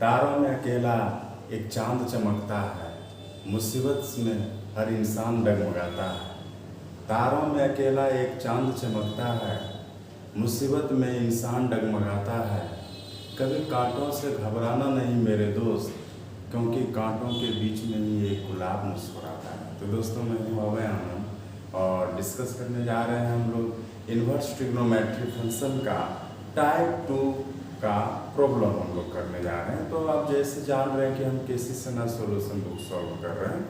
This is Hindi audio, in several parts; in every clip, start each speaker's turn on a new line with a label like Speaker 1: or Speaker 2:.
Speaker 1: तारों में अकेला एक चांद चमकता है, मुसीबत में हर इंसान डगमगाता है। तारों में अकेला एक चांद चमकता है, मुसीबत में इंसान डगमगाता है। कभी कांटों से घबराना नहीं मेरे दोस्त, क्योंकि कांटों के बीच में ही एक गुलाब मुस्कुराता है। तो दोस्तों, मैं हूँ अभय आनंद और डिस्कस करने जा रहे हैं हम लोग इन्वर्स ट्रिग्नोमेट्री फंक्शन का टाइप 2 का प्रॉब्लम हम लोग करने जा रहे हैं। तो आप जैसे जान रहे हैं कि हम केसी सेना सॉल्यूशन बुक सॉल्व कर रहे हैं।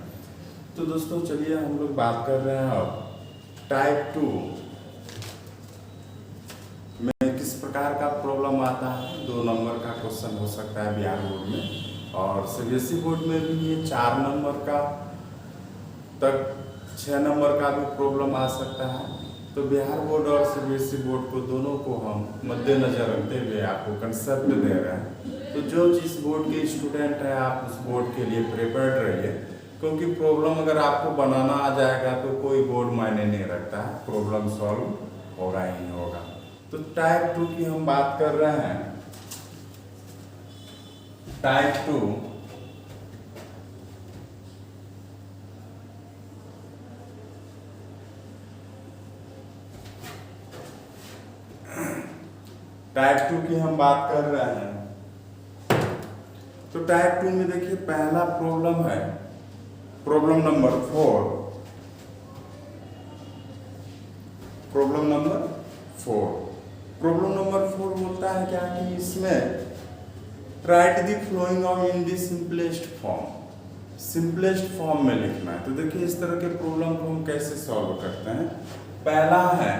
Speaker 1: तो दोस्तों चलिए हम लोग बात कर रहे हैं अब टाइप 2 में किस प्रकार का प्रॉब्लम आता है। 2 नंबर का क्वेश्चन हो सकता है बिहार बोर्ड में, और सीबीएसई बोर्ड में भी ये 4 नंबर का तक 6 नंबर का भी प्रॉब्लम आ सकता है। तो बिहार बोर्ड और सीबीएसई बोर्ड को दोनों को हम मद्देनजर रखते हुए आपको कंसेप्ट दे रहे हैं। तो जो जिस बोर्ड के स्टूडेंट हैं आप उस बोर्ड के लिए प्रिपेयर्ड रहिए, क्योंकि प्रॉब्लम अगर आपको बनाना आ जाएगा तो कोई बोर्ड मायने नहीं रखता है, प्रॉब्लम सॉल्व होगा ही नहीं होगा। तो टाइप 2 की हम बात कर रहे हैं। टाइप 2 की हम बात कर रहे हैं। तो टाइप 2 में देखिए पहला प्रॉब्लम है प्रॉब्लम नंबर 4। प्रॉब्लम नंबर 4 बोलता है क्या कि इसमें right the flowing of in the simplest form में लिखना है। तो देखिए इस तरह के प्रॉब्लम को हम कैसे सॉल्व करते हैं। पहला है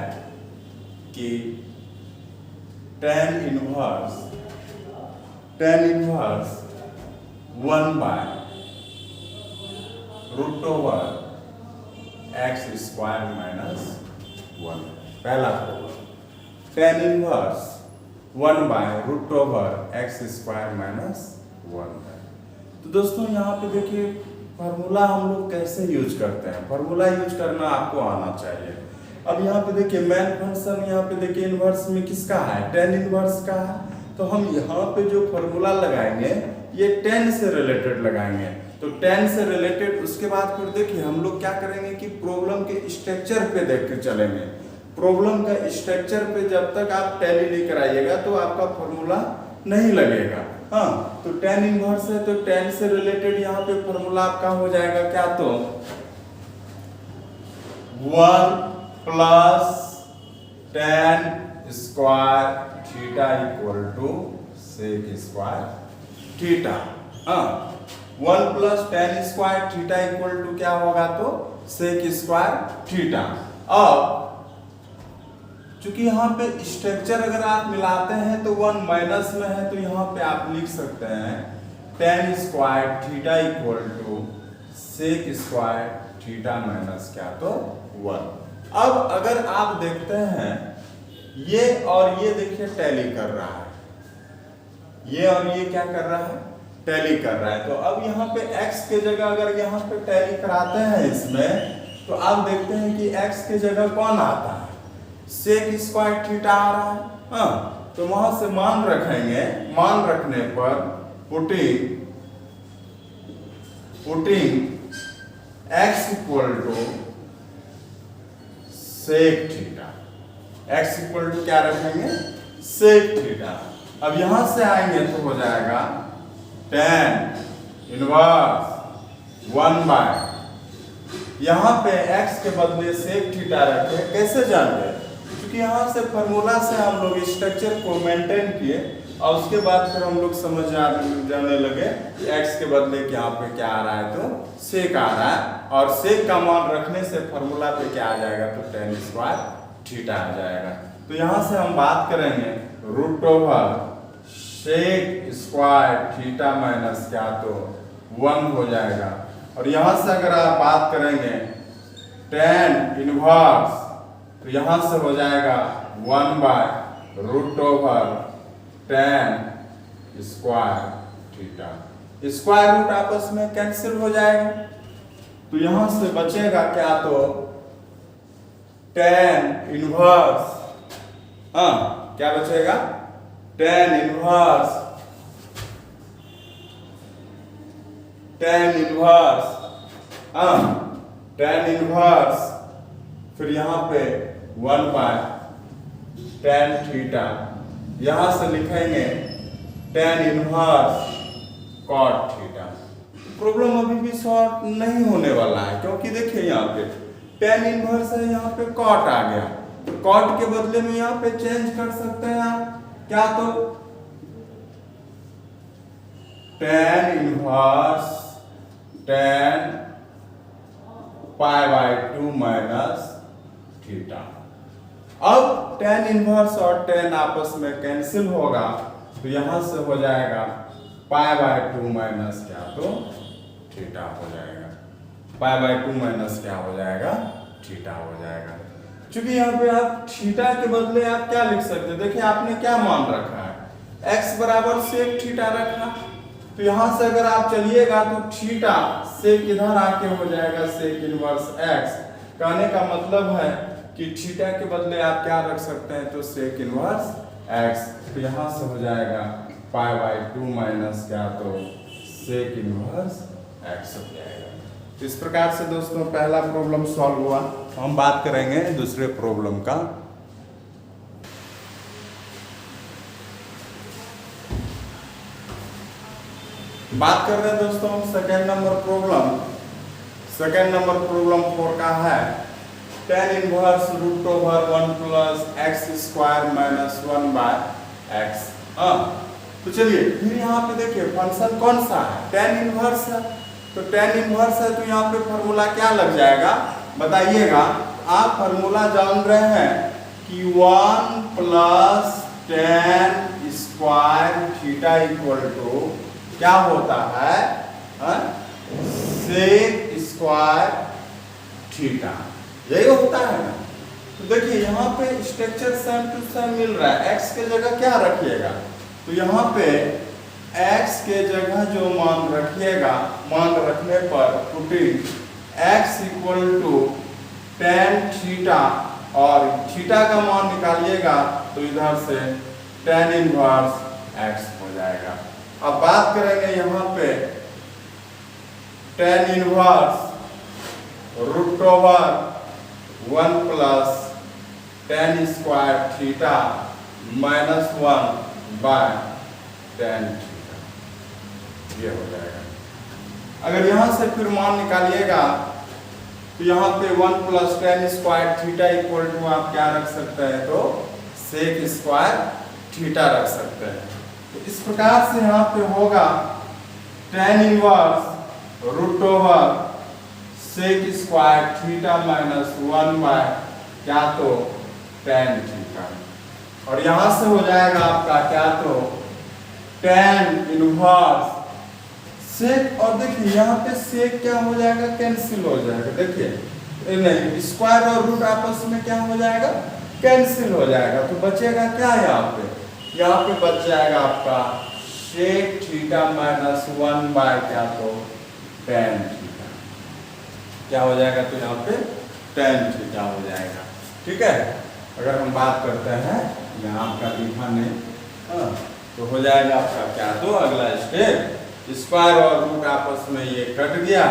Speaker 1: कि tan inverse 1 by √x² minus 1। पहला problem tan inverse 1 by √x² minus 1 है। तो दोस्तों यहाँ पे देखिए फार्मूला हम लोग कैसे यूज करते हैं। फार्मूला यूज करना आपको आना चाहिए। अब यहाँ पे देखिए मेन फंक्शन, यहाँ पे देखिए इनवर्स में किसका है, tan इनवर्स का है। तो हम यहाँ पे जो फार्मूला लगाएंगे ये tan से रिलेटेड लगाएंगे। तो tan से रिलेटेड, उसके बाद फिर देखिए हम लोग क्या करेंगे कि प्रॉब्लम के स्ट्रक्चर पे देख के चलेंगे। प्रॉब्लम का स्ट्रक्चर पे जब तक आप टैली लेकर आइएगा तो आपका फार्मूला नहीं लगेगा। हाँ, तो tan इनवर्स है तो tan से रिलेटेड यहाँ पे फार्मूला आपका हो जाएगा क्या, तो 1 plus tan square theta equal to sec square theta. हाँ, 1 plus tan square theta equal to क्या होगा, तो सेक स्क्वायर थीटा। अब चूंकि यहाँ पे स्ट्रक्चर अगर आप मिलाते हैं तो 1 माइनस में है, तो यहाँ पे आप लिख सकते हैं tan square theta equal to sec square theta minus क्या, तो 1। अब अगर आप देखते हैं ये और ये देखिए टैली कर रहा है, ये और ये क्या कर रहा है, टैली कर रहा है। तो अब यहाँ पे x के जगह अगर यहाँ पे टैली कराते हैं इसमें, तो आप देखते हैं कि x के जगह कौन आता है, सेक स्क्वायर थीटा आ रहा है। हाँ, तो वहां से मान रखेंगे, मान रखने पर putting x equal to sec theta, x equal to क्या रखेंगे, सेक थीटा। अब यहां से आएंगे तो हो जाएगा tan इनवर्स 1 बाय, यहां पे x के बदले सेक थीटा रखे। कैसे जाने, क्योंकि यहां से फार्मूला से हम लोग स्ट्रक्चर को मेंटेन किए और उसके बाद फिर हम लोग समझ जाने लगे कि x के बदले यहाँ पे क्या आ रहा है, तो सेक आ रहा है। और सेक का मान रखने से फार्मूला पे क्या आ जाएगा, तो tan स्क्वायर थीटा आ जाएगा। तो यहाँ से हम बात करेंगे √सेक स्क्वायर थीटा माइनस क्या, तो 1 हो जाएगा। और यहाँ से अगर आप बात करेंगे tan इनवर्स, तो यहाँ से हो जाएगा 1 by √tan square theta. Square root आपस में कैंसिल हो जाएगा, तो यहां से बचेगा क्या, तो tan इनवर्स, हाँ क्या बचेगा, tan inverse tan inverse tan inverse, फिर यहाँ पे 1/tan थीटा, यहाँ से लिखेंगे tan inverse cot theta. Problem अभी भी सॉल्व नहीं होने वाला है, क्योंकि देखिए यहाँ पे tan इनवर्स है, यहाँ पे cot आ गया, तो cot के बदले में यहाँ पे चेंज कर सकते हैं आप क्या, तो tan inverse tan π/2 minus theta. अब tan इनवर्स और tan आपस में कैंसिल होगा, तो यहां से हो जाएगा π/2 माइनस क्या, तो थीटा हो जाएगा। π/2 माइनस क्या हो जाएगा, थीटा हो जाएगा। क्योंकि यहाँ पे आप थीटा के बदले आप क्या लिख सकते हैं, देखिए आपने क्या मान रखा है, x बराबर सेक थीटा रखा, तो यहां से अगर आप चलिएगा तो थीटा से किधर आके हो जाएगा सेक इनवर्स x। कहने का मतलब है कि थीटा के बदले आप क्या रख सकते हैं, तो सेक इनवर्स x, तो यहां से हो जाएगा π/2 माइनस क्या, तो सेक इनवर्स x हो जाएगा। तो इस प्रकार से दोस्तों पहला प्रॉब्लम सॉल्व हुआ। हम बात करेंगे दूसरे प्रॉब्लम का। बात कर रहे हैं दोस्तों second number problem. Second number problem 4 का है tan inverse √1 plus x square minus 1/x। तो चलिए फिर यहाँ पे देखिए फंक्शन कौन सा है, tan इनवर्स है, तो tan इनवर्स है तो यहाँ पे फॉर्मूला क्या लग जाएगा बताइएगा। आप फॉर्मूला जान रहे हैं कि 1 plus tan square theta equal to क्या होता है, सेक स्क्वायर थीटा, यही होता है ना। तो देखिए यहाँ पे स्ट्रक्चर सेम टू सेम मिल रहा है, x के जगह क्या रखिएगा, तो यहाँ पे x के जगह जो मान रखिएगा, मान रखने पर putting x equal to tan theta और थीटा का मान निकालिएगा तो इधर से tan इनवर्स x हो जाएगा। अब बात करेंगे यहाँ पे tan inverse √1 plus tan square theta minus 1/tan theta, ये हो जाएगा। अगर यहाँ से फिर मान निकालिएगा तो यहाँ पे 1 plus tan square theta equal to आप क्या रख सकते हैं, तो सेक स्क्वायर थीटा रख सकते हैं। तो इस प्रकार से यहाँ पे होगा tan inverse √, sec square theta minus 1 क्या, तो tan थीटा, और यहां से हो जाएगा आपका क्या, तो tan इनवर्स सेक, और देखिए यहाँ पे सेक क्या हो जाएगा, कैंसिल हो जाएगा। देखिए नहीं, स्क्वायर और रूट आपस में क्या हो जाएगा, कैंसिल हो जाएगा, तो बचेगा क्या यहाँ पे, यहाँ पे बच जाएगा आपका सेक थीटा माइनस 1 क्या, तो tan थीटा, क्या हो जाएगा, तो यहाँ पे tan थीटा हो जाएगा। ठीक है, अगर हम बात करते हैं यहाँ आपका लिखा नहीं, तो हो जाएगा आपका क्या, तो अगला स्टेप स्क्वायर और रूट आपस में ये कट गया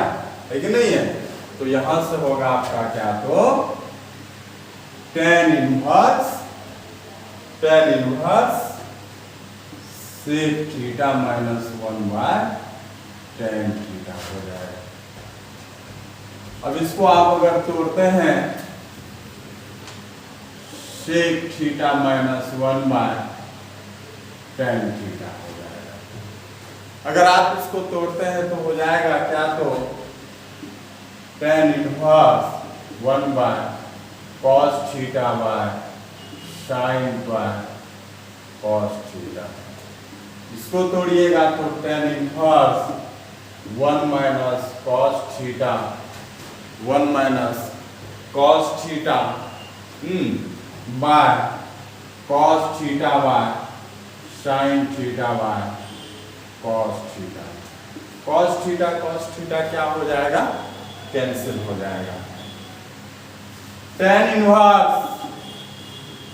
Speaker 1: है कि नहीं है, तो यहां से होगा आपका क्या, तो tan inverse sec theta minus 1/tan theta हो जाएगा। अब इसको आप अगर तोड़ते हैं, सेक थीटा माइनस 1/tan थीटा हो जाएगा। अगर आप इसको तोड़ते हैं तो हो जाएगा क्या, तो tan inverse 1/cos theta sin cos theta. इसको तोड़िएगा तो tan inverse 1 minus cos theta 1 minus cos theta by cos theta sin theta cos theta. cos theta क्या हो जाएगा, कैंसिल हो जाएगा। tan inverse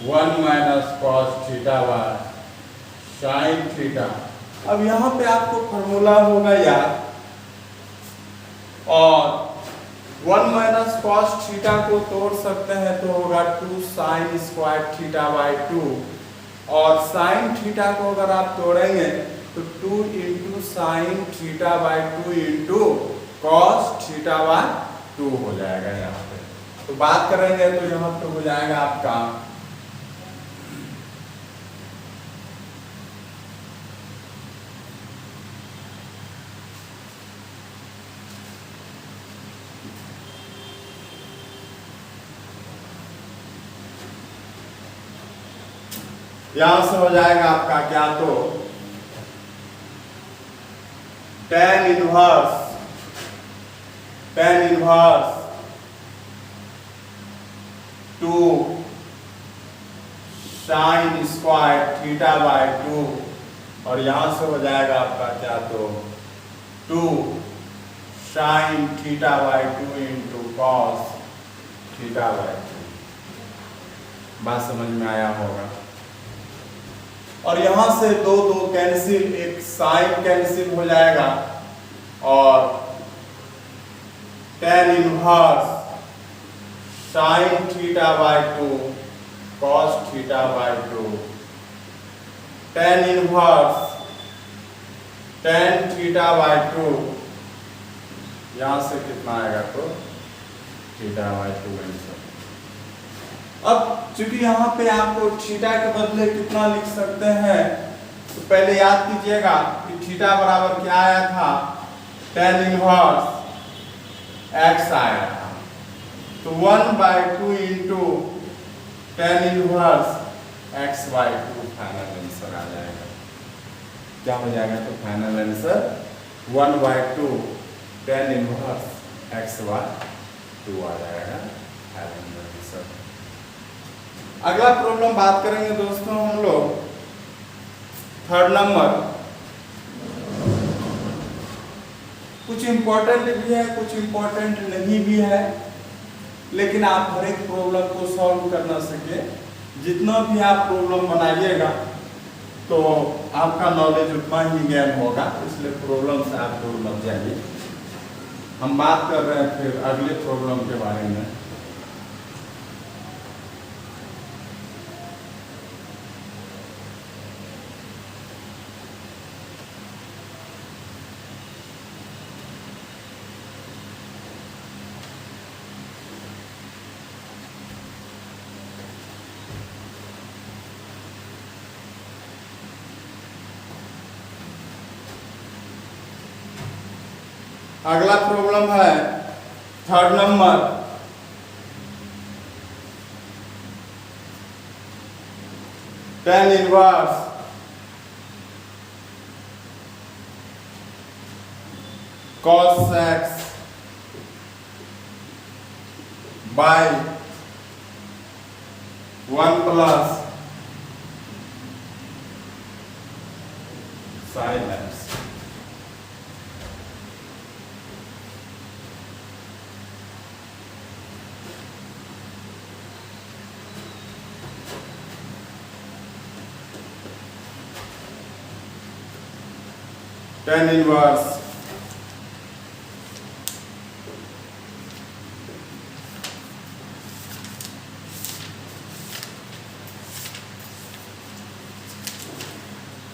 Speaker 1: 1 minus cos theta sin theta. अब यहाँ पे आपको फॉर्मूला होगा यार और 1 माइनस कॉस थीटा को तोड़ सकते हैं तो होगा 2 साइन स्क्वायर थीटा बाई 2, और साइन थीटा को अगर आप तोड़ेंगे तो 2 into sine theta by 2 into cos theta by 2 हो जाएगा यहाँ पे। तो बात करेंगे तो यहाँ पे हो जाएगा आपका यहां से हो जाएगा आपका क्या, तो tan inverse 2 sine square theta by 2, और यहां से हो जाएगा आपका क्या, तो 2 sine theta by 2 into cos theta by 2। बात समझ में आया होगा। और यहां से दो कैंसिल, एक साइन कैंसिल हो जाएगा और tan inverse sine theta by 2 cos theta by 2, tan inverse tan theta by 2, यहां से कितना आएगा, तो थीटा बाई 2 आंसर। अब चूंकि यहाँ पे आपको थीटा के बदले कितना लिख सकते हैं, तो पहले याद कीजिएगा कि थीटा बराबर क्या आया था, tan इनवर्स x आया था, तो 1/2 into tan inverse x by 2 final answer आ जाएगा। क्या हो जाएगा, तो final answer 1/2 tan inverse x by 2 आ जाएगा फाइनल आंसर। अगला प्रॉब्लम बात करेंगे दोस्तों हम लोग 3rd नंबर। कुछ इंपॉर्टेंट भी है, कुछ इंपॉर्टेंट नहीं भी है, लेकिन आप हर एक प्रॉब्लम को सॉल्व करना सीखे। जितना भी आप प्रॉब्लम बनाइएगा तो आपका नॉलेज उतना ही गेन होगा, इसलिए प्रॉब्लम से आप दूर मत जाइए। हम बात कर रहे हैं फिर अगले प्रॉब्लम के बारे में। अगला प्रॉब्लम है 3rd नंबर। tan inverse cos x by 1 plus sin x। tan inverse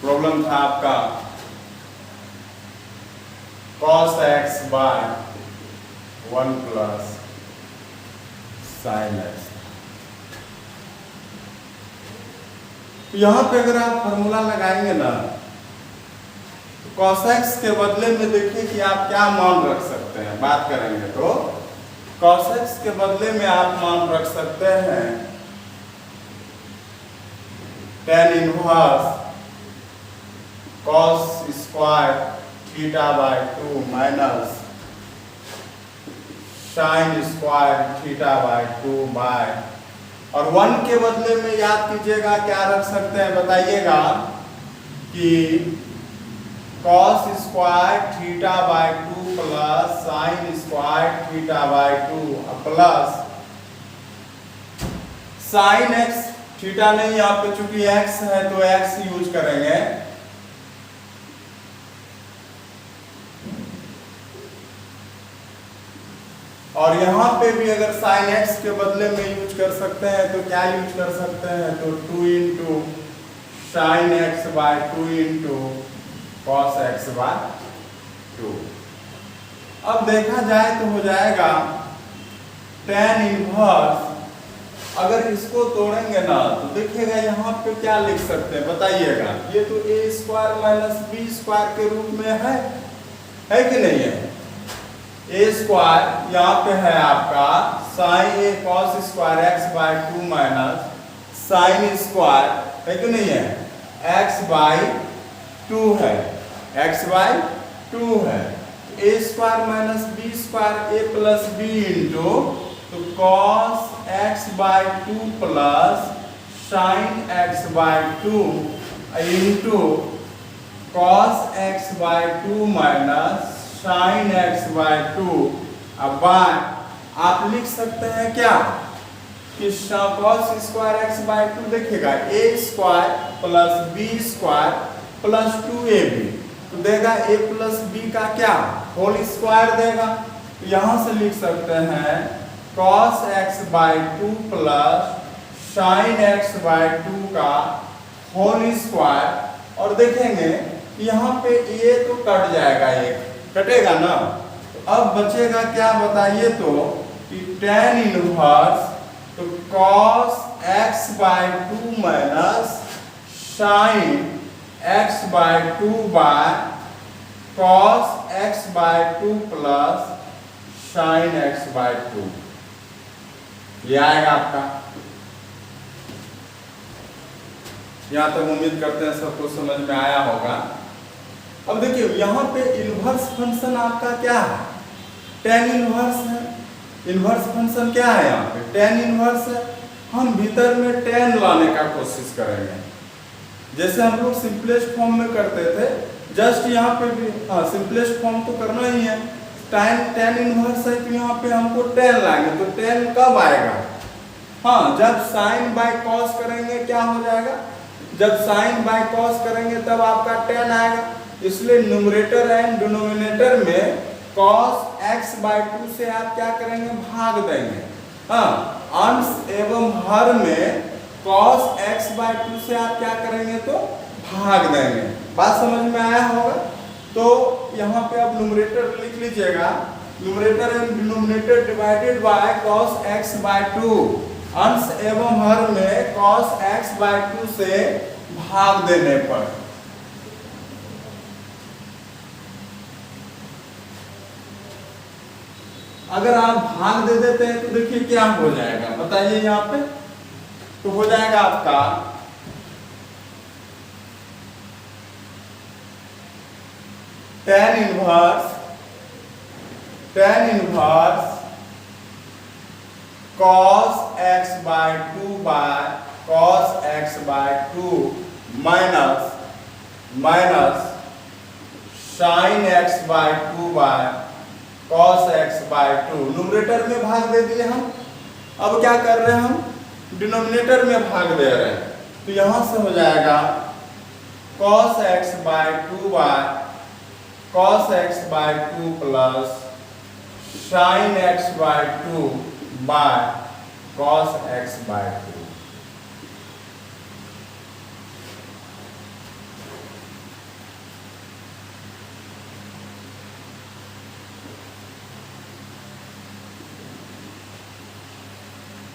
Speaker 1: problem था आपका cos x by 1 plus sin x। यहां पे अगर आप फॉर्मूला लगाएंगे ना, cos x के बदले में देखिए कि आप क्या मान रख सकते हैं। बात करेंगे तो cos x के बदले में आप मान रख सकते हैं tan inverse cos square theta by 2 minus sin square theta by 2 by, और 1 के बदले में याद कीजिएगा क्या रख सकते हैं, बताइएगा कि cos square theta by 2 plus sin square theta by 2 plus sin x, theta नहीं यहाँ पे चूंकि x है तो x यूज करेंगे, और यहाँ पे भी अगर साइन एक्स के बदले में यूज कर सकते हैं तो क्या यूज कर सकते हैं, तो 2 into sine x by 2 into cos x by 2। अब देखा जाए तो हो जाएगा tan इनवर्स। अगर इसको तोड़ेंगे ना तो देखिएगा यहाँ पे क्या लिख सकते हैं बताइएगा, ये तो a square minus B square के रूप में है कि नहीं है। ए स्क्वायर यहाँ पे है आपका sine A cos square x by 2 minus sine square है कि नहीं है, एक्स बाय 2 है, एक्स बाय 2 है। A square minus B square A plus B into तो cos x by 2 plus sine x by 2 into cos x by 2 minus sine x by 2। अब बाय आप लिख सकते हैं क्या कि कॉस स्क्वायर एक्स बाय 2 देखिएगा A square plus B square plus 2ab तो देगा a प्लस बी का क्या होल स्क्वायर देगा। तो यहाँ से लिख सकते हैं cos x by 2 plus sine x by 2 का होल स्क्वायर। और देखेंगे यहाँ पे ये तो कट जाएगा, एक कटेगा ना, तो अब बचेगा क्या बताइए, तो कि tan इनवर्स तो cos x by 2 minus sine x by 2 by cos x by 2 plus sine x by 2 ये आएगा आपका। यहां तक उम्मीद करते हैं सबको समझ में आया होगा। अब देखिए यहाँ पे इनवर्स फंक्शन आपका क्या है, tan इनवर्स है। इनवर्स फंक्शन क्या है यहाँ पे, tan इनवर्स है। हम भीतर में tan लाने का कोशिश करेंगे, जैसे हम लोग सिंपलेस्ट फॉर्म में करते थे, जस्ट यहाँ पे भी सिंपलेस्ट फॉर्म तो करना ही है। tan इनवर्स है तो यहाँ पे हमको tan लाएंगे, तो tan कब आएगा, हाँ जब साइन बाय कॉस करेंगे क्या हो जाएगा, जब साइन बाय कॉस करेंगे तब आपका tan आएगा। इसलिए न्यूमरेटर एंड डिनोमिनेटर में cos x बाय 2 से आप क्या करेंगे, भाग देंगे। हाँ अंश एवं हर में cos x बाय 2 से आप क्या करेंगे, तो भाग देंगे। बात समझ में आया होगा। तो यहाँ पे आप न्यूमरेटर लिख लीजिएगा, numerator and denominator divided by cos x by 2, अंश एवं हर में cos x बाय 2 से भाग देने पर। अगर आप भाग दे देते हैं तो देखिए क्या हो जाएगा बताइए, यहाँ पे तो हो जाएगा आपका tan inverse cos x by 2 by cos x by 2 minus sin x by 2 by cos x by 2। Numerator में भाग दे दिए हम, अब क्या कर रहे हैं हम डिनोमिनेटर में भाग दे रहे हैं। तो यहां से हो जाएगा cos x by 2 by cos x by 2 plus sin x by 2 by cos x by 2।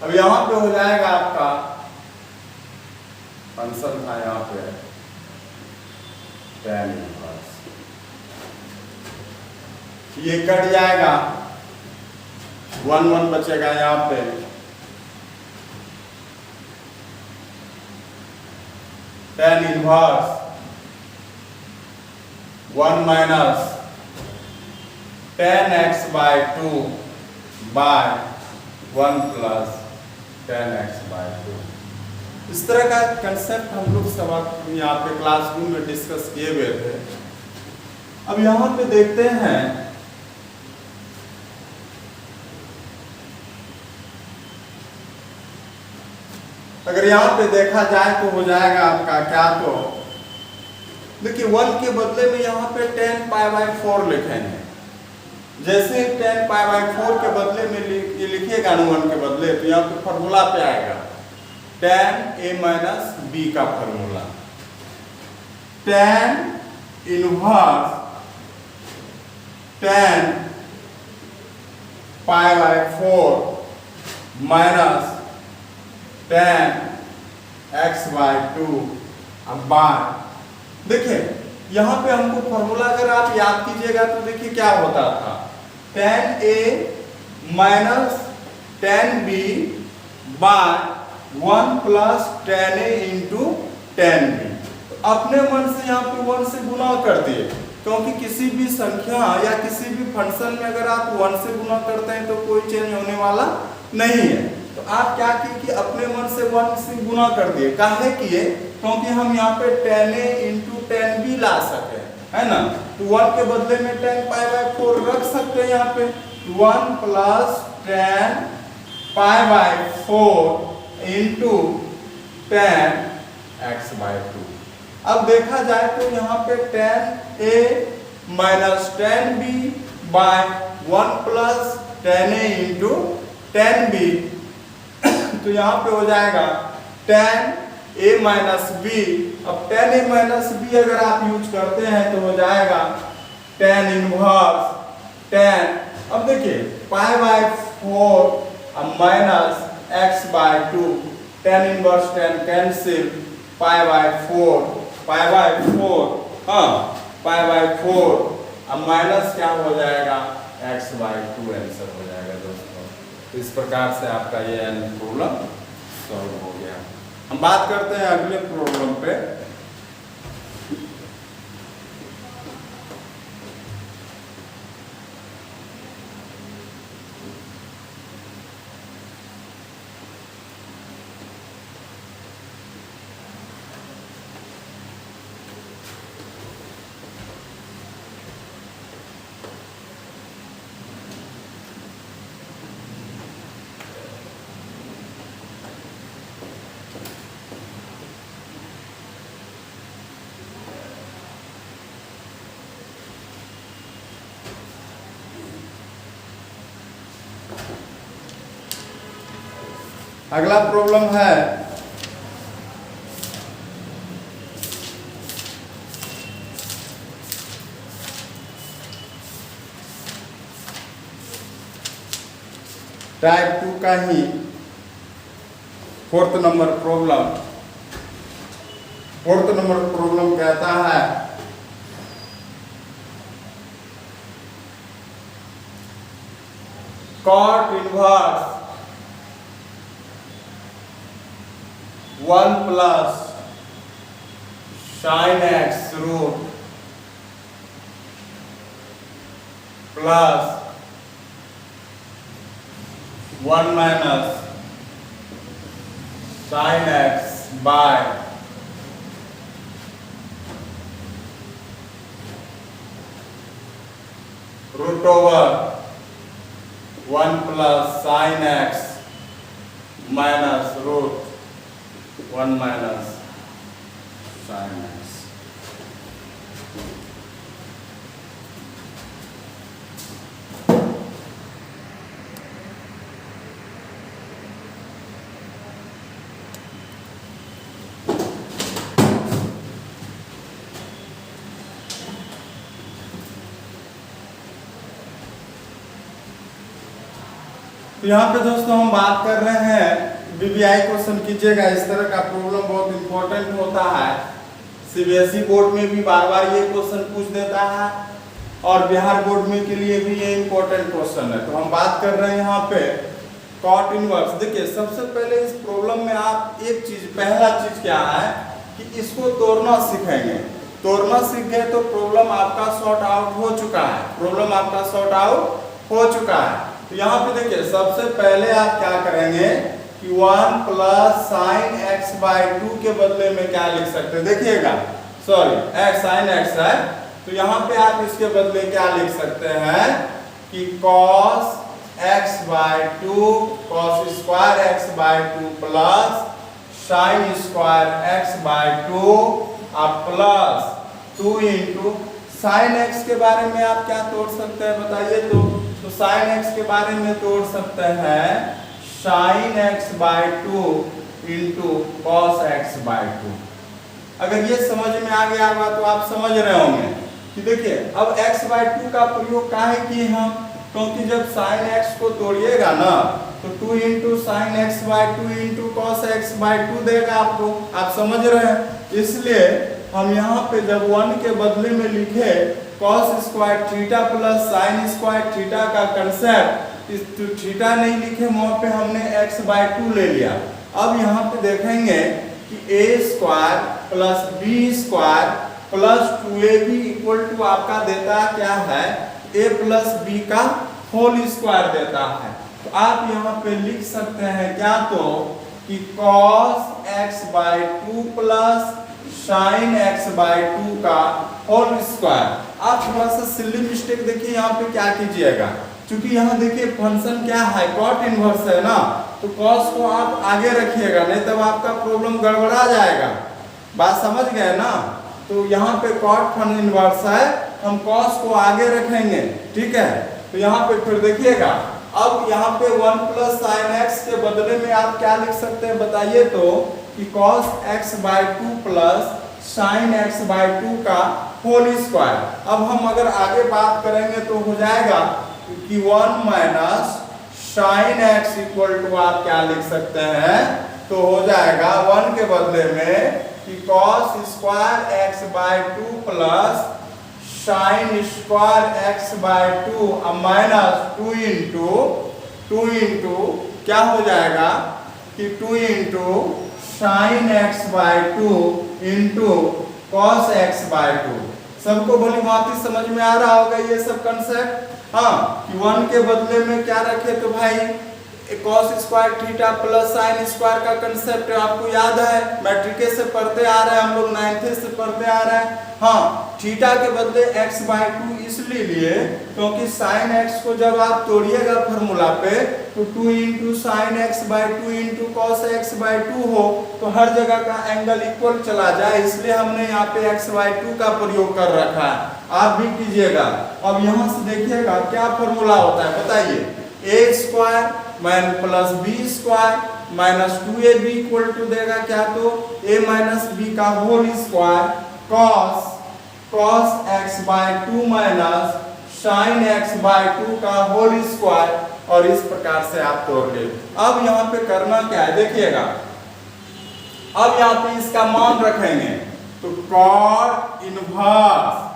Speaker 1: अब यहां पे हो जाएगा आपका फंक्शन था यहाँ पे tan इनवर्स, ये कट जाएगा, 1 1 बचेगा यहाँ पे। tan inverse 1 minus tan x by 2 by 1 plus tan x by 2। इस तरह का कंसेप्ट हम लोग सब यहाँ पे क्लासरूम में डिस्कस किए हुए थे। अब यहाँ पे देखते हैं अगर यहाँ पे देखा जाए तो हो जाएगा आपका क्या, तो देखिए 1 के बदले में यहाँ पे tan पाई बाय 4 लिखेंगे। जैसे tan पाई बाय 4 के बदले में ये लिखिएगा ना 1 के बदले, तो यहाँ पे फॉर्मूला पे आएगा tan a माइनस b का formula, tan inverse tan pi by 4 minus tan x by 2। अब बाय देखिए यहाँ पे हमको फॉर्मूला अगर आप याद कीजिएगा तो देखिए क्या होता था, tan a minus tan b by 1 plus tan a into tan b। अपने मन से यहाँ पे 1 से गुना कर दिए, क्योंकि किसी भी संख्या या किसी भी फंक्शन में अगर आप 1 से गुना करते हैं तो कोई चेंज होने वाला नहीं है। तो आप क्या किए कि अपने मन से 1 से गुना कर दिए, काहे किए, क्योंकि हम यहाँ पे tan a into tan b ला सके, है ना। तो 1 के बदले में tan पाई बाय 4 रख सकते हैं यहाँ पे, 1 plus tan pi by 4 into tan x by 2। अब देखा जाए तो यहाँ पे tan a minus tan b by 1 plus tan a into tan b, तो यहाँ पे हो जाएगा tan a माइनस b। अब tan a माइनस b अगर आप यूज करते हैं तो हो जाएगा tan इनवर्स tan, अब देखिए पाई बाय 4 अब minus x by 2, tan inverse tan cancel, pi by 4 हाँ पाई बाय 4 अब माइनस क्या हो जाएगा x बाय 2 आंसर हो जाएगा दोस्तों। तो इस प्रकार से आपका ये प्रॉब्लम सॉल्व हो गया। हम बात करते हैं अगले प्रॉब्लम पे। अगला प्रॉब्लम है टाइप 2 का ही 4th number problem. 4th number problem कहता है cot inverse 1 plus sin x root plus 1 minus sin x by root over 1 plus sin x minus root 1 minus sin x। तो यहाँ पे दोस्तों हम बात कर रहे हैं बीबीआई क्वेश्चन कीजिएगा। इस तरह का प्रॉब्लम बहुत इंपॉर्टेंट होता है, सीबीएसई बोर्ड में भी बार बार ये क्वेश्चन पूछ देता है और बिहार बोर्ड में के लिए भी ये इंपॉर्टेंट क्वेश्चन है। तो हम बात कर रहे हैं यहाँ पे कॉट इनवर्स। देखिए सबसे पहले इस प्रॉब्लम में आप एक चीज, पहला चीज क्या है कि इसको तोड़ना सीखेंगे। तोड़ना सीख गए तो प्रॉब्लम आपका सॉर्ट आउट हो चुका है, प्रॉब्लम आपका सॉर्ट आउट हो चुका है। तो यहाँ पे देखिए सबसे पहले आप क्या करेंगे कि 1 प्लस साइन एक्स बाय 2 के बदले में क्या लिख सकते हैं, देखिएगा सॉरी एक्स साइन एक्स है, तो यहाँ पे आप इसके बदले क्या लिख सकते हैं कि cos x by 2 cos square x by 2 plus sine square x by 2 अब प्लस 2 इंटू साइन एक्स के बारे में आप क्या तोड़ सकते हैं बताइए तो साइन एक्स के बारे में तोड़ सकते हैं sine x by 2 into cos x by 2। अगर ये समझ में आ गया होगा तो आप समझ रहे होंगे कि देखिए अब x बाय 2 का प्रयोग काहे किए हम, क्योंकि जब साइन x को तोड़िएगा ना तो 2 into sine x by 2 into cos x by 2 देगा आपको, आप समझ रहे हैं। इसलिए हम यहाँ पे जब 1 के बदले में लिखे cos square theta plus sine square theta का कंसेप्ट, इस थीटा नहीं लिखे वहाँ पे हमने x बाय 2 ले लिया। अब यहाँ पे देखेंगे कि a square plus B square plus 2ab equal to आपका देता क्या है a प्लस बी का होल स्क्वायर देता है। तो आप यहाँ पे लिख सकते हैं क्या तो कि cos x by 2 plus sine x by 2 का होल स्क्वायर। आप थोड़ा सा सिली मिस्टेक देखिए यहाँ पे क्या कीजिएगा, क्योंकि यहाँ देखिए फंक्शन क्या है कॉट इनवर्स है ना, तो cos को आप आगे रखिएगा नहीं तब आपका प्रॉब्लम गड़बड़ा जाएगा। बात समझ गए ना। तो यहाँ पे कॉट फन इनवर्स है, हम cos को आगे रखेंगे, ठीक है। तो यहाँ पे फिर देखिएगा अब यहाँ पे 1 प्लस साइन एक्स के बदले में आप क्या लिख सकते हैं बताइए तो कि cos x by 2 plus sine x by 2 का होल स्क्वायर। अब हम अगर आगे बात करेंगे तो हो जाएगा कि 1 minus sine x equal to आप क्या लिख सकते हैं तो हो जाएगा 1 के बदले में कि cos square x by 2 plus sine square x by 2 minus 2 into क्या हो जाएगा कि 2 into sine x by 2 into cos x by 2। सबको भली भांति समझ में आ रहा होगा ये सब कंसेप्ट। हाँ कि 1 के बदले में क्या रखे तो भाई cos square theta plus sine square का कंसेप्ट आपको याद है, मैट्रिक से पढ़ते आ रहे हैं हम लोग, 9th से पढ़ते आ रहे हैं। हाँ थीटा के बदले x बाय 2 इसलिए लिए क्योंकि साइन x को जब आप तोड़िएगा फॉर्मूला पे तो 2 into sine x by 2 into cos x by 2 हो तो हर जगह का एंगल इक्वल चला जाए, इसलिए हमने यहाँ पे x बाय 2 का प्रयोग कर रखा है। आप भी कीजिएगा। अब यहाँ से देखिएगा क्या फॉर्मूला होता है बताइए, a square mine plus B square minus 2ab equal to देगा क्या तो a माइनस बी का whole square cos x by 2 minus sine x by 2 का होल स्क्वायर, और इस प्रकार से आप तोड़ ले। अब यहाँ पे करना क्या है देखिएगा, अब यहाँ पे इसका मान रखेंगे तो cot इनवर्स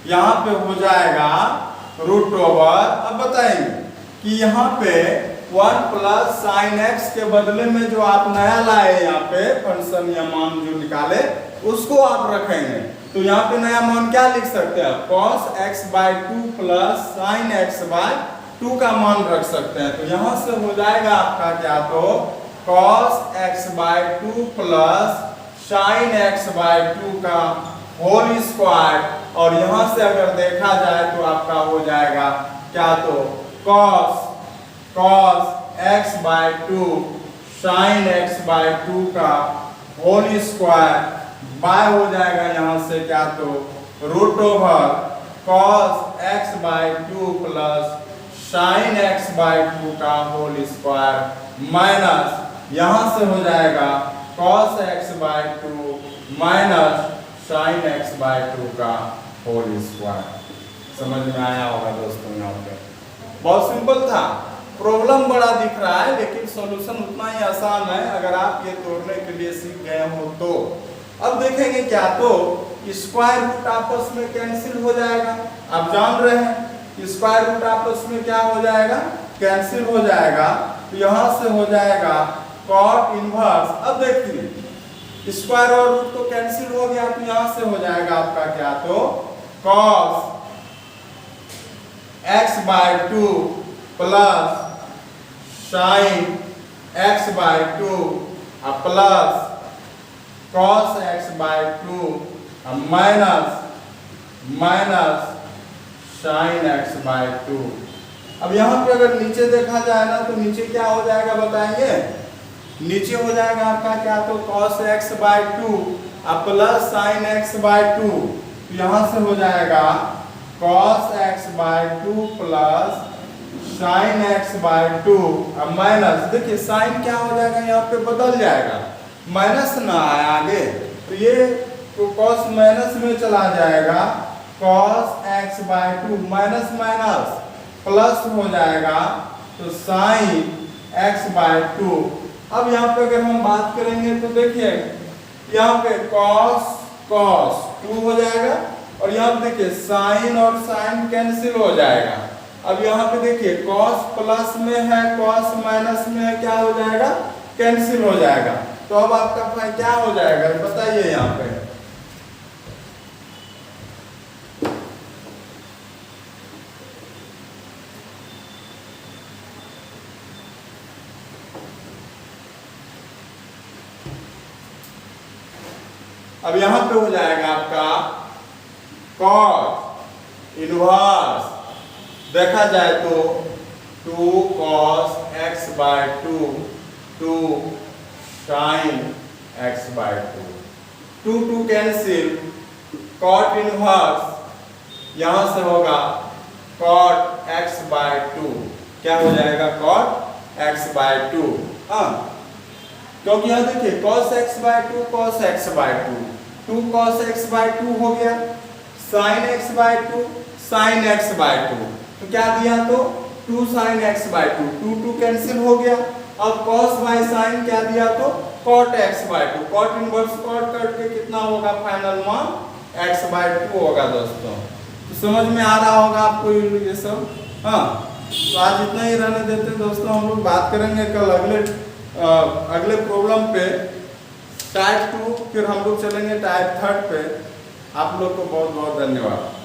Speaker 1: यहाँ पे हो जाएगा रूट ओवर। अब बताएंगे कि यहाँ पे 1 प्लस साइन एक्स के बदले में जो आप नया लाए यहाँ पे फंक्शन या मान जो निकाले उसको आप रखेंगे, तो यहाँ पे नया मान क्या लिख सकते हैं cos x by 2 plus sine x by 2 का मान रख सकते हैं। तो यहाँ से हो जाएगा आपका क्या तो cos x by 2 plus sine x by 2 का होल स्क्वायर, और यहाँ से अगर देखा जाए तो आपका हो जाएगा क्या तो cos x by 2 sine x by 2 का होल स्क्वायर बाय हो जाएगा यहाँ से क्या तो root over cos x by 2 plus sine x by 2 का होल स्क्वायर माइनस यहाँ से हो जाएगा cos x by 2 minus sine x by 2 का होल स्क्वायर। समझ में आया होगा दोस्तों, यहाँ पे बहुत सिंपल था। प्रॉब्लम बड़ा दिख रहा है लेकिन सॉल्यूशन उतना ही आसान है अगर आप ये तोड़ने के लिए सीख गए हो तो। अब देखेंगे क्या तो स्क्वायर रूट आपस में कैंसिल हो जाएगा, आप जान रहे हैं स्क्वायर रूट आपस में क्या हो जाएगा कैंसिल हो जाएगा, तो यहाँ से हो जाएगा cot इनवर्स। अब देखिए स्क्वायर और रूट तो कैंसिल हो गया, तो यहाँ से हो जाएगा आपका क्या तो cos x by 2 plus sine x by 2 plus cos x by 2 minus sine x by 2। अब यहाँ पे अगर नीचे देखा जाए ना तो नीचे क्या हो जाएगा बताएंगे, नीचे हो जाएगा आपका क्या तो cos x by 2 plus sine x by 2 तो यहाँ से हो जाएगा cos x by 2 plus sin x by 2 अब माइनस, देखिए साइन क्या हो जाएगा यहाँ पे बदल जाएगा, माइनस ना आए आगे तो ये तो cos माइनस में चला जाएगा, cos x by 2 minus minus plus हो जाएगा तो sin x बाय 2। अब यहाँ पे अगर हम बात करेंगे तो देखिए यहाँ पे cos 2 हो जाएगा और यहाँ पे देखिए साइन और साइन कैंसिल हो जाएगा। अब यहाँ पे देखिए cos प्लस में है, cos माइनस में है, क्या हो जाएगा, कैंसिल हो जाएगा। तो अब आपका क्या हो जाएगा बताइए यहाँ पे। अब यहाँ पे हो जाएगा आपका cos इनवर्स, देखा जाए तो 2 cos x by 2 2 sin x by 2 2 cancel, cot inverse यहाँ से होगा cot x बाय 2, क्या हो जाएगा cot x बाय 2। हाँ क्योंकि यहाँ देखिए cos x by 2 cos x by 2 2 cos x by 2 हो गया, sin x by 2 sin x by 2 तो क्या दिया तो 2 sin x बाय 2 2 2 कैंसिल हो गया। अब cos बाय sin क्या दिया तो cot x by 2, cot inverse cot करके कितना होगा फाइनल मान x बाय 2 होगा दोस्तों। तो समझ में आ रहा होगा आपको ये सब। हाँ तो आज इतना ही रहने देते हैं दोस्तों, हम लोग बात करेंगे कल अगले प्रॉब्लम पे टाइप 2, फिर हम लोग चलेंगे टाइप 3 पे। आप लोग को बहुत बहुत धन्यवाद।